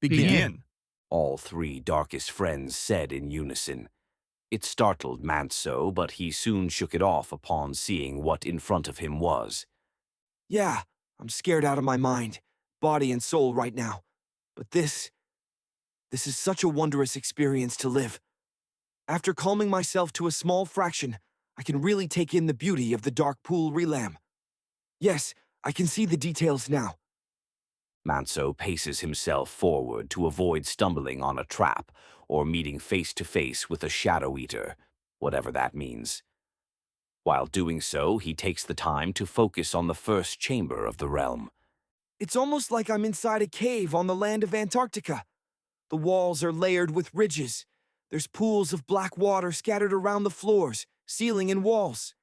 Begin. all three darkest friends said in unison. It startled Manso, but he soon shook it off upon seeing what in front of him was. Yeah, I'm scared out of my mind, body and soul right now. But this is such a wondrous experience to live. After calming myself to a small fraction, I can really take in the beauty of the dark pool relam. Yes, I can see the details now. Manso paces himself forward to avoid stumbling on a trap or meeting face to face with a shadow eater, whatever that means. While doing so, he takes the time to focus on the first chamber of the realm. It's almost like I'm inside a cave on the land of Antarctica. The walls are layered with ridges. There's pools of black water scattered around the floors, ceiling, and walls.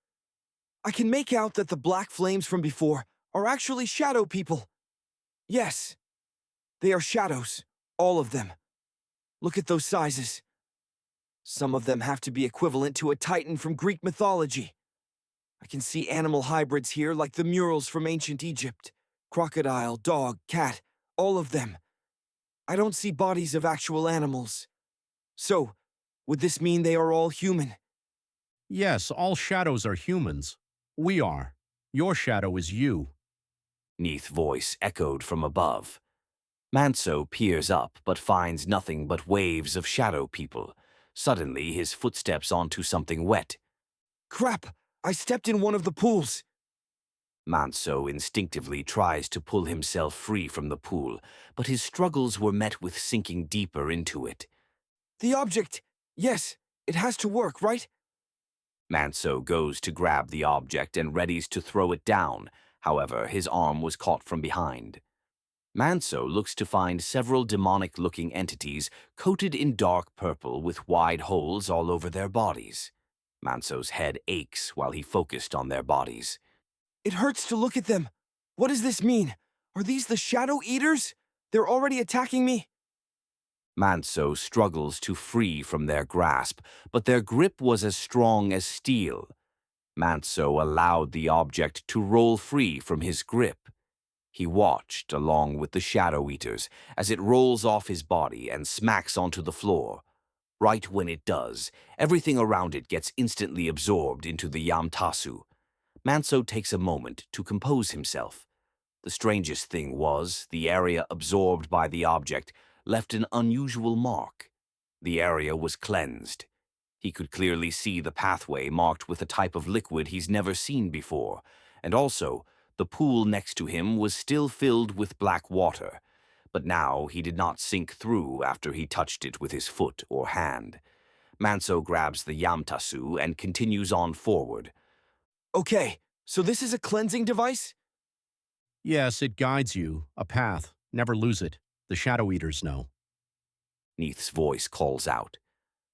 I can make out that the black flames from before are actually shadow people. Yes, they are shadows, all of them. Look at those sizes. Some of them have to be equivalent to a titan from Greek mythology. I can see animal hybrids here like the murals from ancient Egypt. Crocodile, dog, cat, all of them. I don't see bodies of actual animals. So, would this mean they are all human? Yes, all shadows are humans. We are. Your shadow is you. Neith's voice echoed from above. Manso peers up but finds nothing but waves of shadow people. Suddenly, his footsteps onto something wet. Crap! I stepped in one of the pools. Manso instinctively tries to pull himself free from the pool, but his struggles were met with sinking deeper into it. The object! Yes, it has to work, right? Manso goes to grab the object and readies to throw it down. However, his arm was caught from behind. Manso looks to find several demonic-looking entities coated in dark purple with wide holes all over their bodies. Manso's head aches while he focused on their bodies. It hurts to look at them. What does this mean? Are these the Shadow Eaters? They're already attacking me? Manso struggles to free from their grasp, but their grip was as strong as steel. Manso allowed the object to roll free from his grip. He watched, along with the Shadow Eaters, as it rolls off his body and smacks onto the floor. Right when it does, everything around it gets instantly absorbed into the Yamtasu. Manso takes a moment to compose himself. The strangest thing was, the area absorbed by the object left an unusual mark. The area was cleansed. He could clearly see the pathway marked with a type of liquid he's never seen before, and also, the pool next to him was still filled with black water, but now he did not sink through after he touched it with his foot or hand. Manso grabs the Yamtasu and continues on forward. Okay, so this is a cleansing device? Yes, it guides you. A path. Never lose it. The Shadow Eaters know. Neith's voice calls out.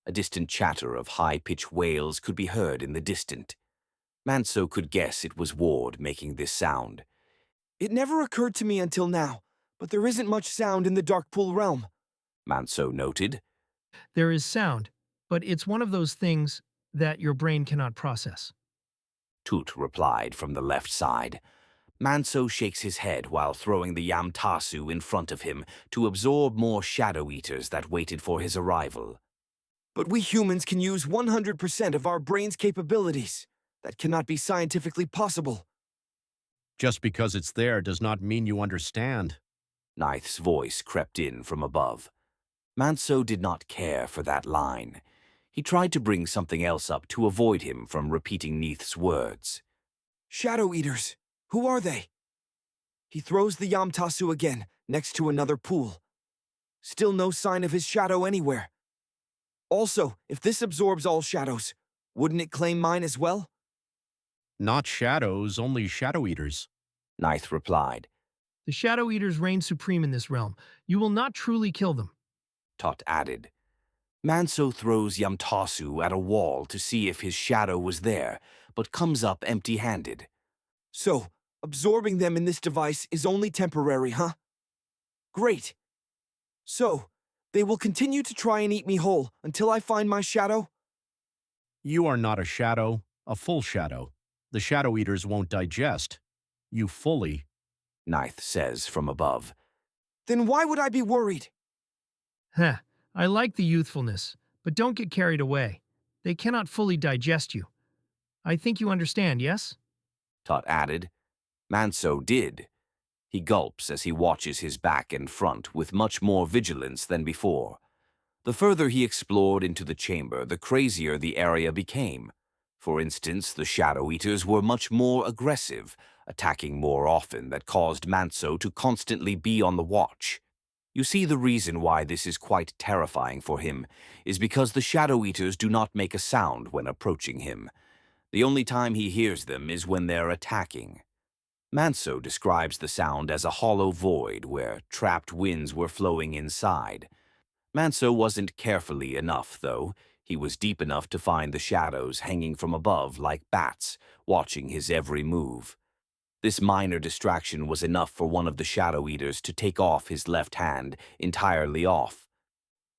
A distant chatter of high-pitched wails could be heard in the distant. Manso could guess it was Ward making this sound. It never occurred to me until now, but there isn't much sound in the Dark Pool realm. Manso noted. There is sound, but it's one of those things that your brain cannot process. Toot replied from the left side. Manso shakes his head while throwing the Yamtasu in front of him to absorb more Shadow Eaters that waited for his arrival. But we humans can use 100% of our brain's capabilities. That cannot be scientifically possible. Just because it's there does not mean you understand. Neith's voice crept in from above. Manso did not care for that line. He tried to bring something else up to avoid him from repeating Neith's words. Shadow Eaters. Who are they? He throws the Yamtasu again, next to another pool. Still no sign of his shadow anywhere. Also, if this absorbs all shadows, wouldn't it claim mine as well? Not shadows, only Shadow Eaters. Neith replied. The Shadow Eaters reign supreme in this realm. You will not truly kill them. Tot added. Manso throws Yamtasu at a wall to see if his shadow was there, but comes up empty-handed. So, absorbing them in this device is only temporary, huh? Great. So, they will continue to try and eat me whole until I find my shadow? You are not a shadow, a full shadow. The Shadow Eaters won't digest you fully. Neith says from above. Then why would I be worried? Heh, I like the youthfulness, but don't get carried away. They cannot fully digest you. I think you understand, yes? Tot added. Manso did. He gulps as he watches his back and front with much more vigilance than before. The further he explored into the chamber, the crazier the area became. For instance, the Shadow Eaters were much more aggressive, attacking more often, that caused Manso to constantly be on the watch. You see, the reason why this is quite terrifying for him is because the Shadow Eaters do not make a sound when approaching him. The only time he hears them is when they're attacking. Manso describes the sound as a hollow void where trapped winds were flowing inside. Manso wasn't carefully enough, though. He was deep enough to find the shadows hanging from above like bats, watching his every move. This minor distraction was enough for one of the Shadow Eaters to take off his left hand, entirely off.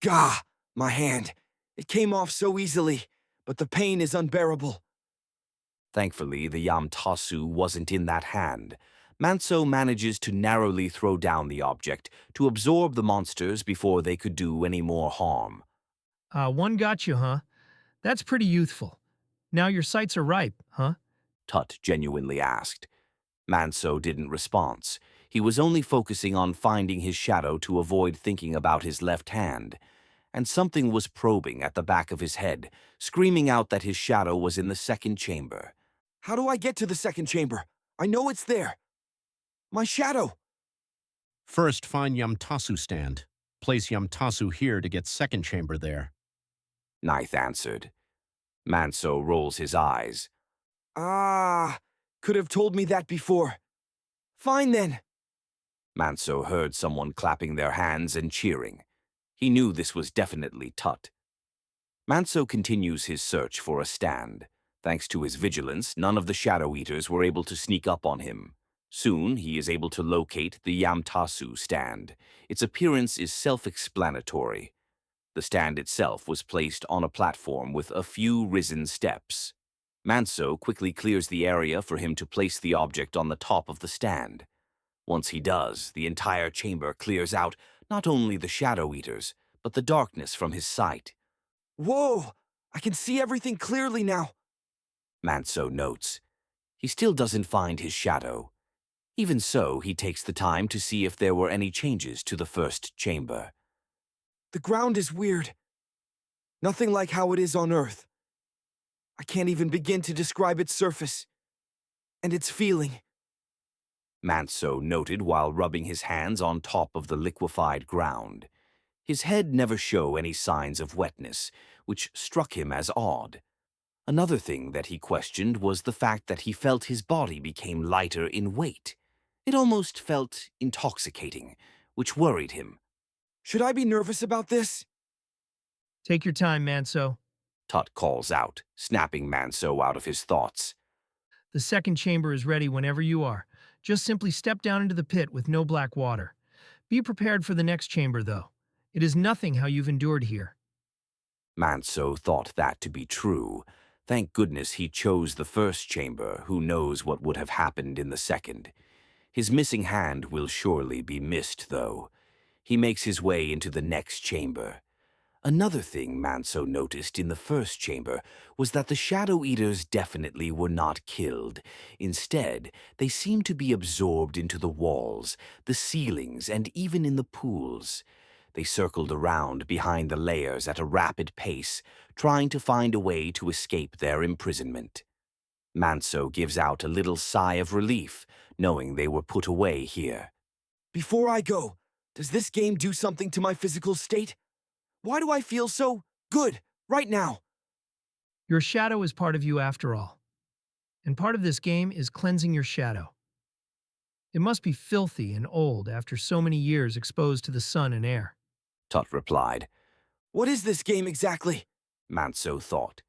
Gah! My hand. It came off so easily, but the pain is unbearable. Thankfully, the Yamtasu wasn't in that hand. Manso manages to narrowly throw down the object to absorb the monsters before they could do any more harm. One got you, huh? That's pretty youthful. Now your sights are ripe, huh? Tut genuinely asked. Manso didn't respond. He was only focusing on finding his shadow to avoid thinking about his left hand. And something was probing at the back of his head, screaming out that his shadow was in the second chamber. How do I get to the second chamber? I know it's there. My shadow! First, find Yamtasu stand. Place Yamtasu here to get second chamber there. Ninth answered. Manso rolls his eyes. Ah, could have told me that before. Fine then. Manso heard someone clapping their hands and cheering. He knew this was definitely Tut. Manso continues his search for a stand. Thanks to his vigilance, none of the Shadow Eaters were able to sneak up on him. Soon, he is able to locate the Yamtasu stand. Its appearance is self-explanatory. The stand itself was placed on a platform with a few risen steps. Manso quickly clears the area for him to place the object on the top of the stand. Once he does, the entire chamber clears out not only the Shadow Eaters, but the darkness from his sight. Whoa! I can see everything clearly now. Manso notes. He still doesn't find his shadow. Even so, he takes the time to see if there were any changes to the first chamber. The ground is weird. Nothing like how it is on Earth. I can't even begin to describe its surface. And its feeling. Manso noted while rubbing his hands on top of the liquefied ground. His head never showed any signs of wetness, which struck him as odd. Another thing that he questioned was the fact that he felt his body became lighter in weight. It almost felt intoxicating, which worried him. Should I be nervous about this? Take your time, Manso. Tut calls out, snapping Manso out of his thoughts. The second chamber is ready whenever you are. Just simply step down into the pit with no black water. Be prepared for the next chamber, though. It is nothing how you've endured here. Manso thought that to be true. Thank goodness he chose the first chamber. Who knows what would have happened in the second. His missing hand will surely be missed, though. He makes his way into the next chamber. Another thing Manso noticed in the first chamber was that the Shadow Eaters definitely were not killed. Instead, they seemed to be absorbed into the walls, the ceilings, and even in the pools. They circled around behind the layers at a rapid pace, trying to find a way to escape their imprisonment. Manso gives out a little sigh of relief, knowing they were put away here. Before I go, does this game do something to my physical state? Why do I feel so good right now? Your shadow is part of you after all. And part of this game is cleansing your shadow. It must be filthy and old after so many years exposed to the sun and air. Tut replied. What is this game exactly? Manso thought.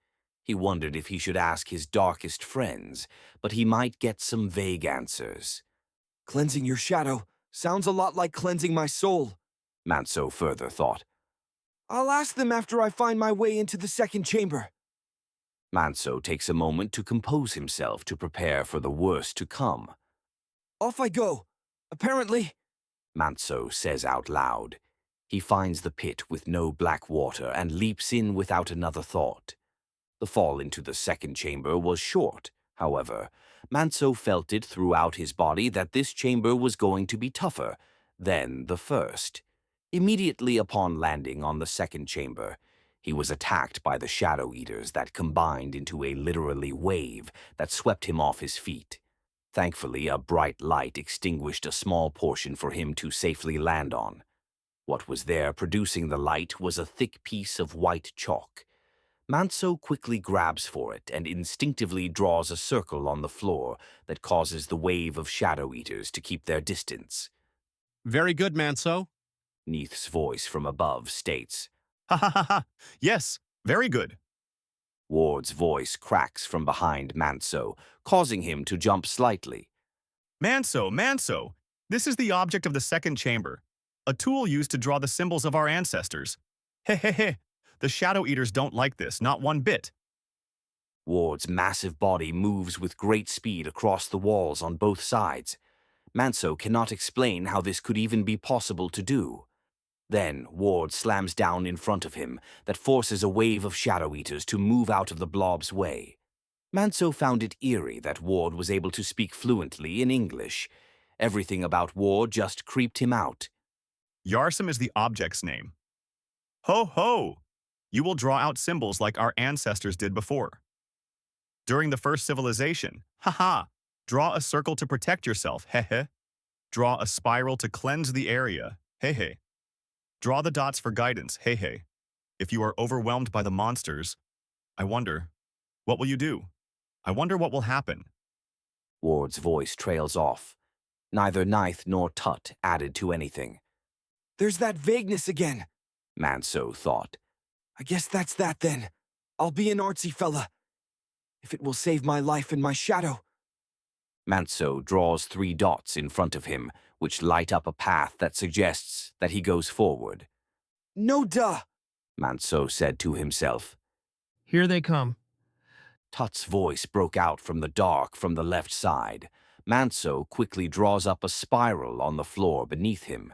He wondered if he should ask his darkest friends, but he might get some vague answers. Cleansing your shadow sounds a lot like cleansing my soul. Manso further thought. I'll ask them after I find my way into the second chamber. Manso takes a moment to compose himself to prepare for the worst to come. Off I go. Apparently, Manso says out loud. He finds the pit with no black water and leaps in without another thought. The fall into the second chamber was short, however. Manso felt it throughout his body that this chamber was going to be tougher than the first. Immediately upon landing on the second chamber, he was attacked by the Shadow Eaters that combined into a literally wave that swept him off his feet. Thankfully, a bright light extinguished a small portion for him to safely land on. What was there producing the light was a thick piece of white chalk. Manso quickly grabs for it and instinctively draws a circle on the floor that causes the wave of Shadow Eaters to keep their distance. Very good, Manso. Neith's voice from above states. Ha ha ha ha. Yes, very good. Ward's voice cracks from behind Manso, causing him to jump slightly. Manso, this is the object of the second chamber, a tool used to draw the symbols of our ancestors. He. The Shadow Eaters don't like this, not one bit. Ward's massive body moves with great speed across the walls on both sides. Manso cannot explain how this could even be possible to do. Then Ward slams down in front of him that forces a wave of Shadow Eaters to move out of the blob's way. Manso found it eerie that Ward was able to speak fluently in English. Everything about Ward just creeped him out. Yarsum is the object's name. Ho ho! You will draw out symbols like our ancestors did before. During the first civilization, haha, draw a circle to protect yourself, hehe. Draw a spiral to cleanse the area, hehe. Draw the dots for guidance, hehe. If you are overwhelmed by the monsters, I wonder, what will you do? I wonder what will happen. Ward's voice trails off. Neither Neith nor Tut added to anything. There's that vagueness again. Manso thought. I guess that's that then. I'll be an artsy fella. If it will save my life and my shadow. Manso draws 3 dots in front of him, which light up a path that suggests that he goes forward. No duh! Manso said to himself. Here they come. Tut's voice broke out from the dark from the left side. Manso quickly draws up a spiral on the floor beneath him.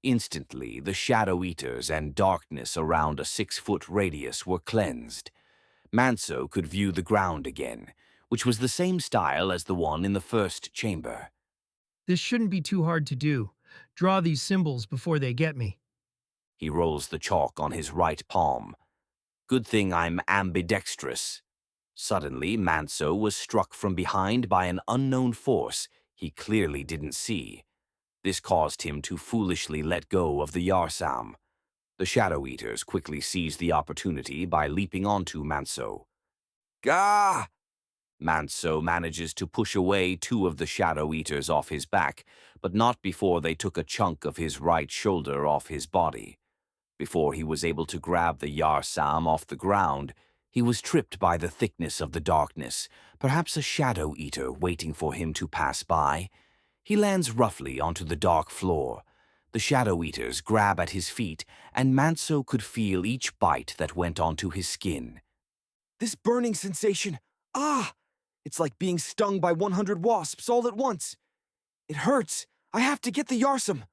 Instantly, the Shadow Eaters and darkness around a 6-foot radius were cleansed. Manso could view the ground again, which was the same style as the one in the first chamber. This shouldn't be too hard to do. Draw these symbols before they get me. He rolls the chalk on his right palm. Good thing I'm ambidextrous. Suddenly, Manso was struck from behind by an unknown force he clearly didn't see. This caused him to foolishly let go of the Yarsam. The Shadow Eaters quickly seized the opportunity by leaping onto Manso. Gah! Manso manages to push away 2 of the Shadow Eaters off his back, but not before they took a chunk of his right shoulder off his body. Before he was able to grab the Yarsam off the ground, he was tripped by the thickness of the darkness, perhaps a Shadow Eater waiting for him to pass by. He lands roughly onto the dark floor. The Shadow Eaters grab at his feet, and Manso could feel each bite that went onto his skin. This burning sensation. Ah! It's like being stung by 100 wasps all at once. It hurts. I have to get the Yarsum.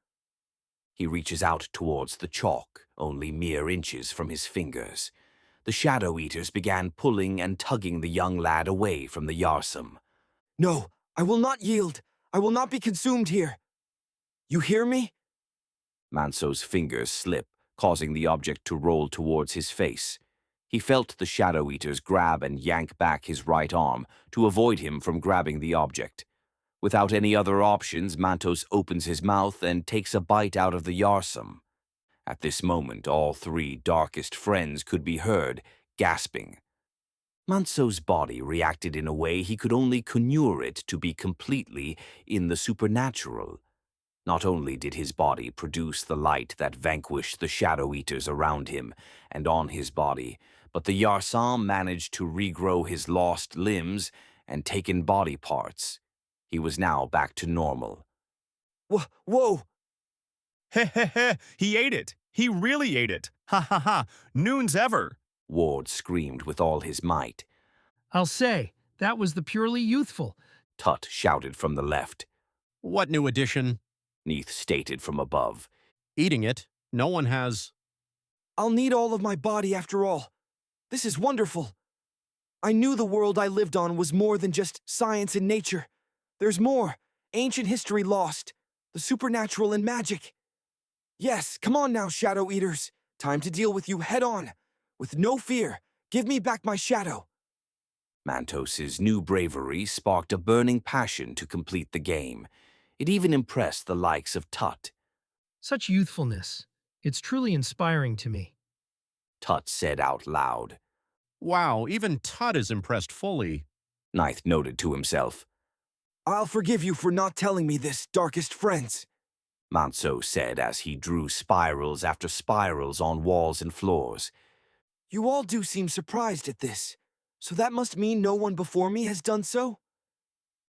He reaches out towards the chalk, only mere inches from his fingers. The Shadow Eaters began pulling and tugging the young lad away from the Yarsum. No, I will not yield. I will not be consumed here. You hear me? Manso's fingers slip, causing the object to roll towards his face. He felt the Shadow Eaters grab and yank back his right arm to avoid him from grabbing the object. Without any other options, Mantos opens his mouth and takes a bite out of the Yarsum. At this moment, all 3 darkest friends could be heard, gasping. Manso's body reacted in a way he could only conjure it to be completely in the supernatural. Not only did his body produce the light that vanquished the Shadow Eaters around him and on his body, but the Yarsam managed to regrow his lost limbs and taken body parts. He was now back to normal. Whoa! He, he ate it. He really ate it. Ha ha ha. Noons ever. Ward screamed with all his might. I'll say, that was the purely youthful. Tut shouted from the left. What new addition? Neith stated from above. Eating it. No one has. I'll need all of my body after all. This is wonderful. I knew the world I lived on was more than just science and nature. There's more. Ancient history lost. The supernatural and magic. Yes, come on now, Shadow Eaters. Time to deal with you head on. With no fear, give me back my shadow. Mantos's new bravery sparked a burning passion to complete the game. It even impressed the likes of Tut. Such youthfulness. It's truly inspiring to me. Tut said out loud. Wow, even Tut is impressed fully. Ninth noted to himself. I'll forgive you for not telling me this, darkest friends. Manso said as he drew spirals after spirals on walls and floors. You all do seem surprised at this. So that must mean no one before me has done so?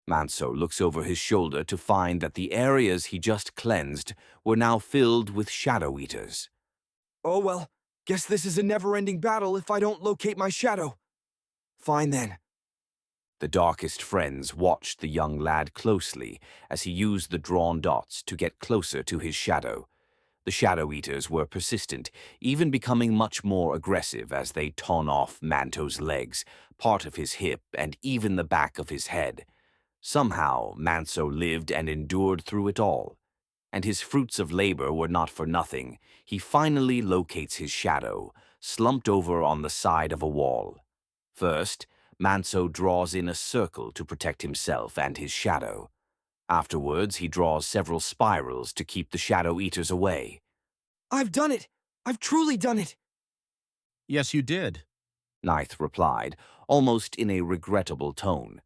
Manso looks over his shoulder to find that the areas he just cleansed were now filled with shadow eaters. Oh well, guess this is a never-ending battle if I don't locate my shadow. Fine then. The darkest friends watched the young lad closely as he used the drawn dots to get closer to his shadow. The shadow eaters were persistent, even becoming much more aggressive as they tore off Manto's legs, part of his hip, and even the back of his head. Somehow, Manso lived and endured through it all. And his fruits of labor were not for nothing. He finally locates his shadow, slumped over on the side of a wall. First, Manso draws in a circle to protect himself and his shadow. Afterwards, he draws several spirals to keep the shadow eaters away. I've done it! I've truly done it! Yes, you did. Ninth replied, almost in a regrettable tone.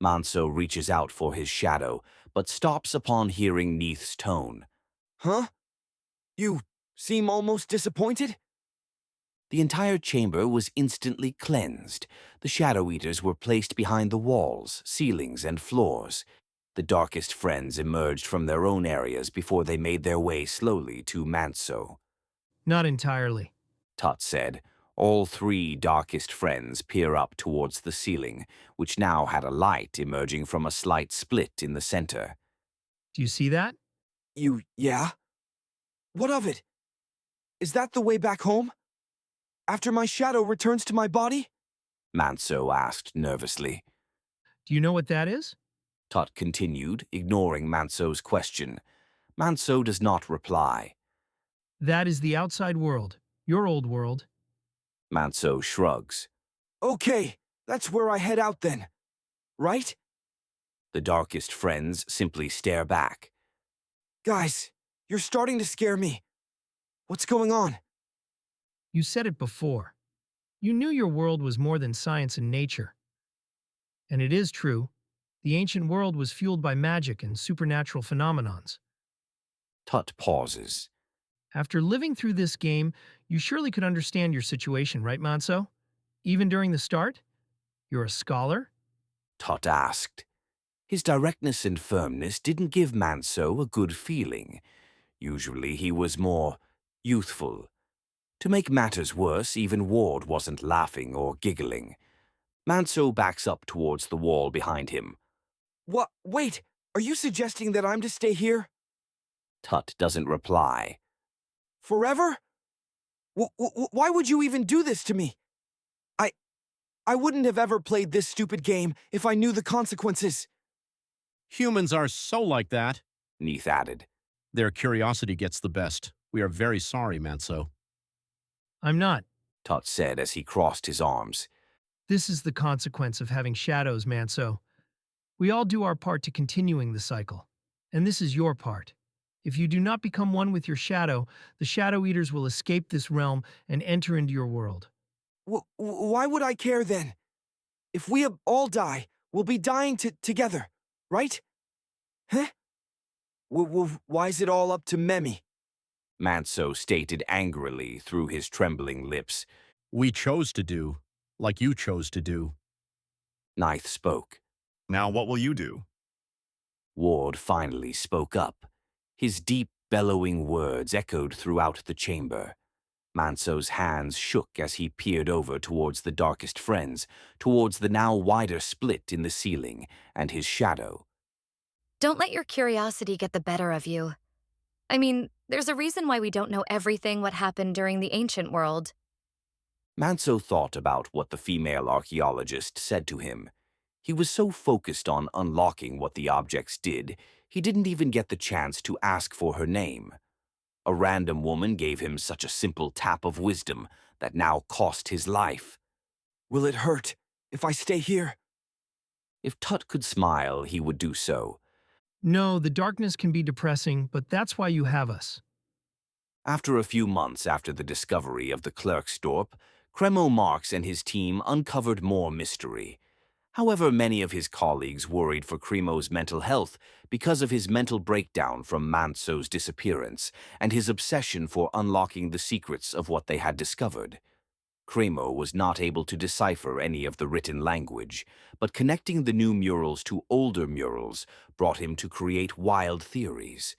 Manso reaches out for his shadow, but stops upon hearing Neith's tone. Huh? You seem almost disappointed? The entire chamber was instantly cleansed. The shadow eaters were placed behind the walls, ceilings, and floors. The darkest friends emerged from their own areas before they made their way slowly to Manso. Not entirely. Tut said. All three darkest friends peer up towards the ceiling, which now had a light emerging from a slight split in the center. Do you see that? Yeah? What of it? Is that the way back home? After my shadow returns to my body? Manso asked nervously. Do you know what that is? Tut continued, ignoring Manso's question. Manso does not reply. That is the outside world, your old world. Manso shrugs. Okay, that's where I head out then. Right? The darkest friends simply stare back. Guys, you're starting to scare me. What's going on? You said it before. You knew your world was more than science and nature. And it is true. The ancient world was fueled by magic and supernatural phenomenons. Tut pauses. After living through this game, you surely could understand your situation, right, Manso? Even during the start? You're a scholar? Tut asked. His directness and firmness didn't give Manso a good feeling. Usually he was more youthful. To make matters worse, even Ward wasn't laughing or giggling. Manso backs up towards the wall behind him. What? Wait, are you suggesting that I'm to stay here? Tut doesn't reply. Forever? Why would you even do this to me? I wouldn't have ever played this stupid game if I knew the consequences. Humans are so like that. Neith added. Their curiosity gets the best. We are very sorry, Manso. I'm not. Tut said as he crossed his arms. This is the consequence of having shadows, Manso. We all do our part to continuing the cycle. And this is your part. If you do not become one with your shadow, the Shadow Eaters will escape this realm and enter into your world. Why would I care then? If we all die, we'll be dying together, right? Huh? Why is it all up to Memi? Manso stated angrily through his trembling lips. We chose to do, like you chose to do. Ninth spoke. Now what will you do? Ward finally spoke up. His deep, bellowing words echoed throughout the chamber. Manso's hands shook as he peered over towards the darkest friends, towards the now wider split in the ceiling, and his shadow. Don't let your curiosity get the better of you. I mean, There's a reason why we don't know everything what happened during the ancient world. Manso thought about what the female archaeologist said to him. He was so focused on unlocking what the objects did, he didn't even get the chance to ask for her name. A random woman gave him such a simple tap of wisdom that now cost his life. Will it hurt if I stay here? If Tut could smile, he would do so. No, the darkness can be depressing, but that's why you have us. After a few months after the discovery of the Klerksdorp, Cremo Marx and his team uncovered more mystery. However, many of his colleagues worried for Cremo's mental health because of his mental breakdown from Manso's disappearance and his obsession for unlocking the secrets of what they had discovered. Cremo was not able to decipher any of the written language, but connecting the new murals to older murals brought him to create wild theories.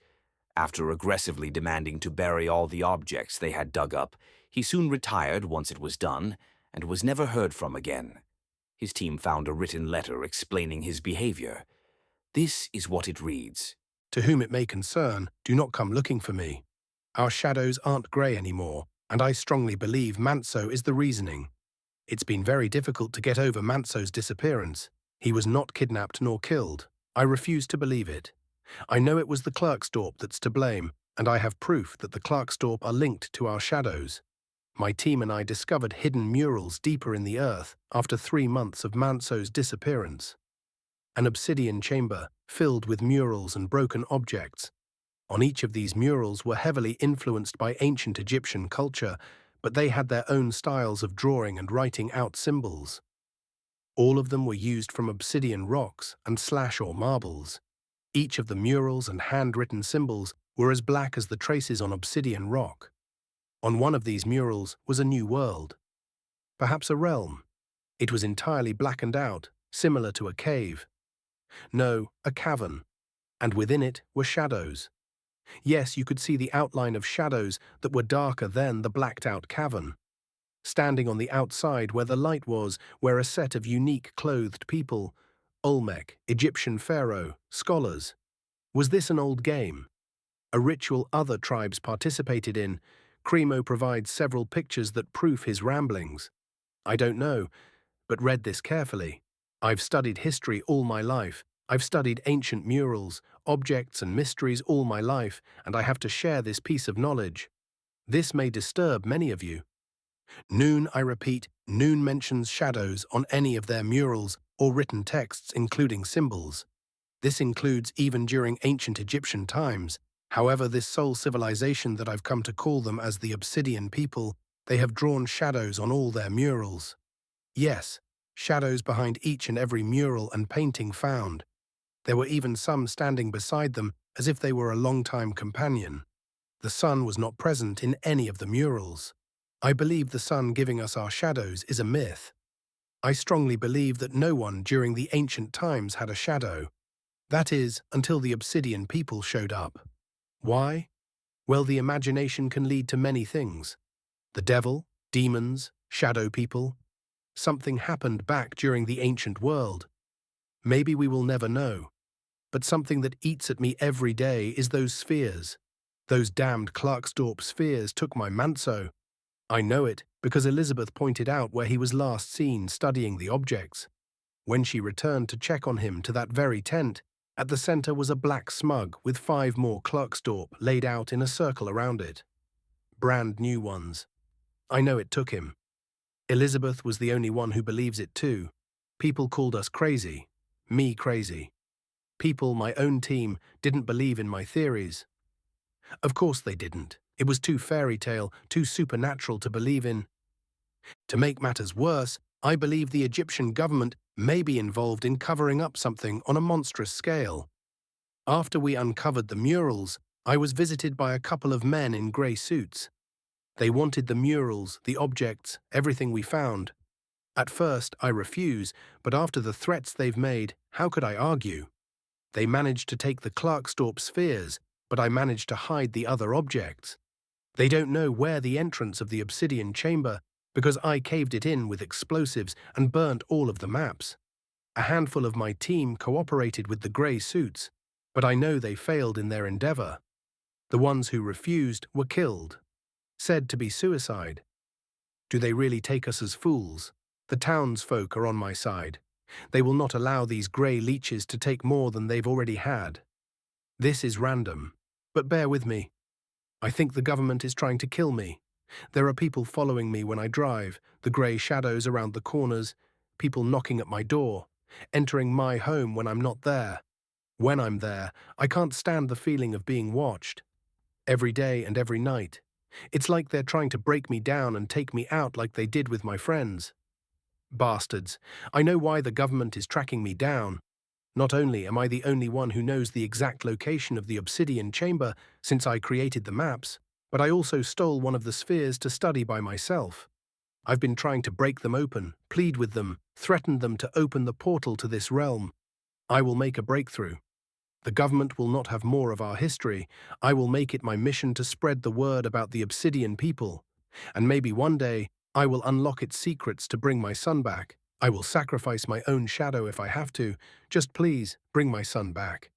After aggressively demanding to bury all the objects they had dug up, he soon retired once it was done and was never heard from again. His team found a written letter explaining his behavior. This is what it reads. To whom it may concern, do not come looking for me. Our shadows aren't grey anymore, and I strongly believe Manso is the reasoning. It's been very difficult to get over Manso's disappearance. He was not kidnapped nor killed. I refuse to believe it. I know it was the Klerksdorp that's to blame, and I have proof that the Klerksdorp are linked to our shadows. My team and I discovered hidden murals deeper in the earth after 3 months of Manso's disappearance. An obsidian chamber filled with murals and broken objects. On each of these murals were heavily influenced by ancient Egyptian culture, but they had their own styles of drawing and writing out symbols. All of them were used from obsidian rocks and slash or marbles. Each of the murals and handwritten symbols were as black as the traces on obsidian rock. On one of these murals was a new world, perhaps a realm. It was entirely blackened out, similar to a cave. No, a cavern, and within it were shadows. Yes, you could see the outline of shadows that were darker than the blacked-out cavern. Standing on the outside where the light was were a set of unique clothed people, Olmec, Egyptian pharaoh, scholars. Was this an old game? A ritual other tribes participated in? Cremo provides several pictures that prove his ramblings. I don't know, but read this carefully. I've studied history all my life. I've studied ancient murals, objects and mysteries all my life, and I have to share this piece of knowledge. This may disturb many of you. Noon, I repeat, Noon mentions shadows on any of their murals or written texts including symbols. This includes even during ancient Egyptian times. However, this sole civilization that I've come to call them as the Obsidian people, they have drawn shadows on all their murals. Yes, shadows behind each and every mural and painting found. There were even some standing beside them as if they were a long-time companion. The sun was not present in any of the murals. I believe the sun giving us our shadows is a myth. I strongly believe that no one during the ancient times had a shadow. That is, until the Obsidian people showed up. Why? Well, the imagination can lead to many things. The devil, demons, shadow people. Something happened back during the ancient world. Maybe we will never know. But something that eats at me every day is those spheres. Those damned Klerksdorp spheres took my Manso. I know it because Elizabeth pointed out where he was last seen studying the objects. When she returned to check on him to that very tent, at the center was a black smug with 5 more Klerksdorp laid out in a circle around it. Brand new ones. I know it took him. Elizabeth was the only one who believes it too. People called us crazy. Me crazy. People, my own team, didn't believe in my theories. Of course they didn't. It was too fairy tale, too supernatural to believe in. To make matters worse, I believe the Egyptian government may be involved in covering up something on a monstrous scale. After we uncovered the murals, I was visited by a couple of men in grey suits. They wanted the murals, the objects, everything we found. At first, I refused, but after the threats they've made, how could I argue? They managed to take the Klerksdorp spheres, but I managed to hide the other objects. They don't know where the entrance of the obsidian chamber, because I caved it in with explosives and burnt all of the maps. A handful of my team cooperated with the grey suits, but I know they failed in their endeavor. The ones who refused were killed, said to be suicide. Do they really take us as fools? The townsfolk are on my side. They will not allow these grey leeches to take more than they've already had. This is random, but bear with me. I think the government is trying to kill me. There are people following me when I drive, the grey shadows around the corners, people knocking at my door, entering my home when I'm not there. When I'm there, I can't stand the feeling of being watched. Every day and every night. It's like they're trying to break me down and take me out like they did with my friends. Bastards. I know why the government is tracking me down. Not only am I the only one who knows the exact location of the obsidian chamber since I created the maps, but I also stole one of the spheres to study by myself. I've been trying to break them open, plead with them, threaten them to open the portal to this realm. I will make a breakthrough. The government will not have more of our history. I will make it my mission to spread the word about the obsidian people. And maybe one day, I will unlock its secrets to bring my son back. I will sacrifice my own shadow if I have to. Just please, bring my son back.